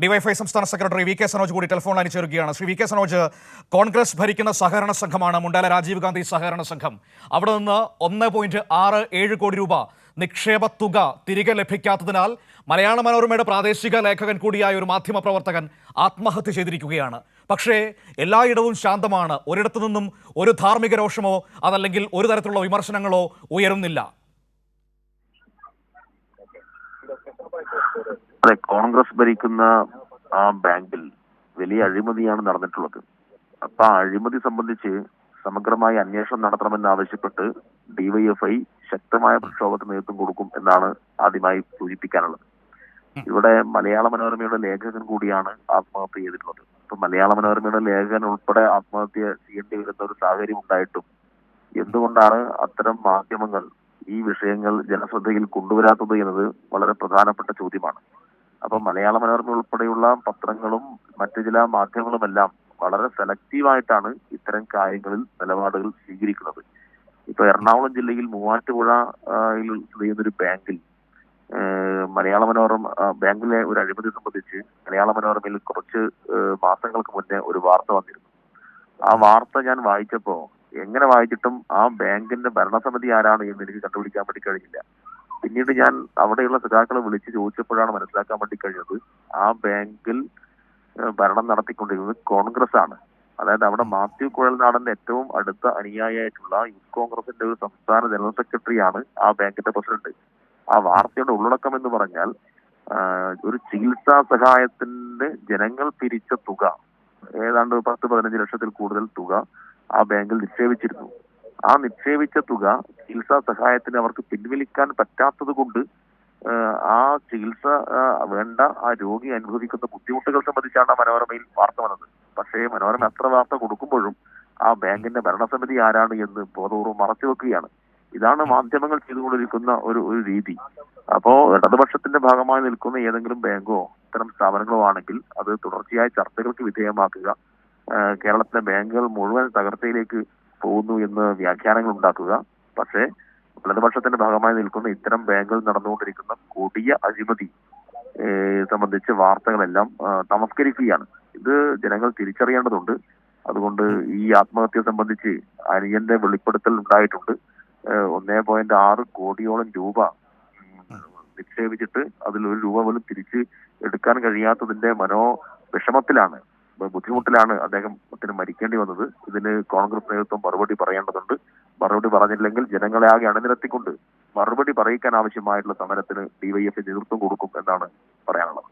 DYFI സംസ്ഥാന secretary V K Sanoj കൂടി telephone ലൈനിൽ ചേരുകയാണ്. ശ്രീ വി കെ സനോജ്, കോൺഗ്രസ് ഭരിക്കുന്ന സഹകരണ സംഘമാണ് മുണ്ടാല രാജീവ് ഗാന്ധി സഹകരണ സംഘം. അവിടെ നിന്ന് 1.67 കോടി രൂപ നിക്ഷേപ തുക തിരികെ ലഭിക്കാത്തതിനാൽ മലയാള മനോരമയുടെ പ്രാദേശിക ലേഖകൻ കൂടിയായ ഒരു മാധ്യമ പ്രവർത്തകൻ ആത്മഹത്യ ചെയ്തിരിക്കുകയാണ്. പക്ഷേ എല്ലായിടവും ശാന്തമാണ്. ഒരിടത്തു നിന്നും ഒരു ധാർമ്മിക രോഷമോ അതല്ലെങ്കിൽ ഒരു തരത്തിലുള്ള വിമർശനങ്ങളോ ഉയരുന്നില്ല. അതെ, കോൺഗ്രസ് ഭരിക്കുന്ന ആ ബാങ്കിൽ വലിയ അഴിമതിയാണ് നടന്നിട്ടുള്ളത്. അപ്പൊ ആ അഴിമതി സംബന്ധിച്ച് സമഗ്രമായ അന്വേഷണം നടത്തണമെന്നാവശ്യപ്പെട്ട് ഡിവൈഎഫ്ഐ ശക്തമായ പ്രക്ഷോഭത്തിന് നേതൃത്വം കൊടുക്കും എന്നാണ് ആദ്യമായി സൂചിപ്പിക്കാനുള്ളത്. ഇവിടെ മലയാള മനോരമയുടെ ലേഖകൻ കൂടിയാണ് ആത്മഹത്യ ചെയ്തിട്ടുള്ളത്. ഇപ്പൊ മലയാള മനോരമയുടെ ലേഖകൻ ഉൾപ്പെടെ ആത്മഹത്യ ചെയ്യേണ്ടി വരുന്ന ഒരു സാഹചര്യം ഉണ്ടായിട്ടും എന്തുകൊണ്ടാണ് അത്തരം മാധ്യമങ്ങൾ ഈ വിഷയങ്ങൾ ജനശ്രദ്ധയിൽ കൊണ്ടുവരാത്തത് എന്നത് വളരെ പ്രധാനപ്പെട്ട ചോദ്യമാണ്. അപ്പൊ മലയാള മനോരമ ഉൾപ്പെടെയുള്ള പത്രങ്ങളും മറ്റു ചില മാധ്യമങ്ങളുമെല്ലാം വളരെ സെലക്റ്റീവായിട്ടാണ് ഇത്തരം കാര്യങ്ങളിൽ നിലപാടുകൾ സ്വീകരിക്കുന്നത്. ഇപ്പൊ എറണാകുളം ജില്ലയിൽ മൂവാറ്റുപുഴ ചെയ്യുന്നൊരു ബാങ്കിൽ മലയാള മനോരമ ബാങ്കിലെ ഒരു അഴിമതി സംബന്ധിച്ച് മലയാള മനോരമയിൽ കുറച്ച് മാസങ്ങൾക്ക് മുന്നേ ഒരു വാർത്ത വന്നിരുന്നു. ആ വാർത്ത ഞാൻ വായിച്ചപ്പോ എങ്ങനെ വായിച്ചിട്ടും ആ ബാങ്കിന്റെ ഭരണസമിതി ആരാണ് എന്ന് എനിക്ക് കണ്ടുപിടിക്കാൻ വേണ്ടി കഴിഞ്ഞില്ല. പിന്നീട് ഞാൻ അവിടെയുള്ള സഖാക്കളെ വിളിച്ച് ചോദിച്ചപ്പോഴാണ് മനസ്സിലാക്കാൻ വേണ്ടി കഴിഞ്ഞത് ആ ബാങ്കിൽ ഭരണം നടത്തിക്കൊണ്ടിരുന്നത് കോൺഗ്രസ് ആണ്. അതായത് അവിടെ മാത്യു കുഴൽനാടന്റെ ഏറ്റവും അടുത്ത അനുയായിയായിട്ടുള്ള യൂത്ത് കോൺഗ്രസിന്റെ ഒരു സംസ്ഥാന ജനറൽ സെക്രട്ടറിയാണ് ആ ബാങ്കിന്റെ പ്രസിഡന്റ്. ആ വാർത്തയുടെ ഉള്ളടക്കം എന്ന് പറഞ്ഞാൽ ഒരു ചികിത്സാ സഹായത്തിന്റെ ജനങ്ങൾ പിരിച്ച തുക ഏതാണ്ട് 10-15 ലക്ഷത്തിൽ കൂടുതൽ തുക ആ ബാങ്കിൽ നിക്ഷേപിച്ചിരുന്നു. ആ നിക്ഷേപിച്ച തുക ചികിത്സാ സഹായത്തിന് അവർക്ക് പിൻവലിക്കാൻ പറ്റാത്തത് കൊണ്ട് ആ ചികിത്സ വേണ്ട ആ രോഗി അനുഭവിക്കുന്ന ബുദ്ധിമുട്ടുകൾ സംബന്ധിച്ചാണ് മനോരമയിൽ വാർത്ത വന്നത്. പക്ഷേ മനോരമ അത്ര വാർത്ത കൊടുക്കുമ്പോഴും ആ ബാങ്കിന്റെ ഭരണസമിതി ആരാണ് എന്ന് ബോധപൂർവ്വം മറച്ചു വെക്കുകയാണ്. ഇതാണ് മാധ്യമങ്ങൾ ചെയ്തുകൊണ്ടിരിക്കുന്ന ഒരു രീതി. അപ്പോ ഇടതുപക്ഷത്തിന്റെ ഭാഗമായി നിൽക്കുന്ന ഏതെങ്കിലും ബാങ്കോ ഇത്തരം സ്ഥാപനങ്ങളോ ആണെങ്കിൽ അത് തുടർച്ചയായ ചർച്ചകൾക്ക് വിധേയമാക്കുക, കേരളത്തിലെ ബാങ്കുകൾ മുഴുവൻ തകർച്ചയിലേക്ക് പോകുന്നു എന്ന് വ്യാഖ്യാനങ്ങൾ ഉണ്ടാക്കുക. പക്ഷേ ഇടതുപക്ഷത്തിന്റെ ഭാഗമായി നിൽക്കുന്ന ഇത്തരം ബാങ്കുകൾ നടന്നുകൊണ്ടിരിക്കുന്ന കൊടിയ അഴിമതി സംബന്ധിച്ച് വാർത്തകളെല്ലാം തമസ്കരിക്കുകയാണ്. ഇത് ജനങ്ങൾ തിരിച്ചറിയേണ്ടതുണ്ട്. അതുകൊണ്ട് ഈ ആത്മഹത്യ സംബന്ധിച്ച് അനിയന്റെ വെളിപ്പെടുത്തൽ ഉണ്ടായിട്ടുണ്ട്. 1.6 കോടിയോളം രൂപ നിക്ഷേപിച്ചിട്ട് അതിൽ ഒരു രൂപ പോലും തിരിച്ച് എടുക്കാൻ കഴിയാത്തതിന്റെ വിഷമത്തിലാണ്, ബുദ്ധിമുട്ടിലാണ് അദ്ദേഹത്തിന് മരിക്കേണ്ടി വന്നത്. ഇതിന് കോൺഗ്രസ് നേതൃത്വം മറുപടി പറയേണ്ടതുണ്ട്. മറുപടി പറഞ്ഞില്ലെങ്കിൽ ജനങ്ങളെ ആകെ അണിനിരത്തിക്കൊണ്ട് മറുപടി പറയിക്കാൻ ആവശ്യമായിട്ടുള്ള സമരത്തിന് ഡിവൈഎഫ്ഐ നേതൃത്വം കൊടുക്കും എന്നാണ് പറയാനുള്ളത്.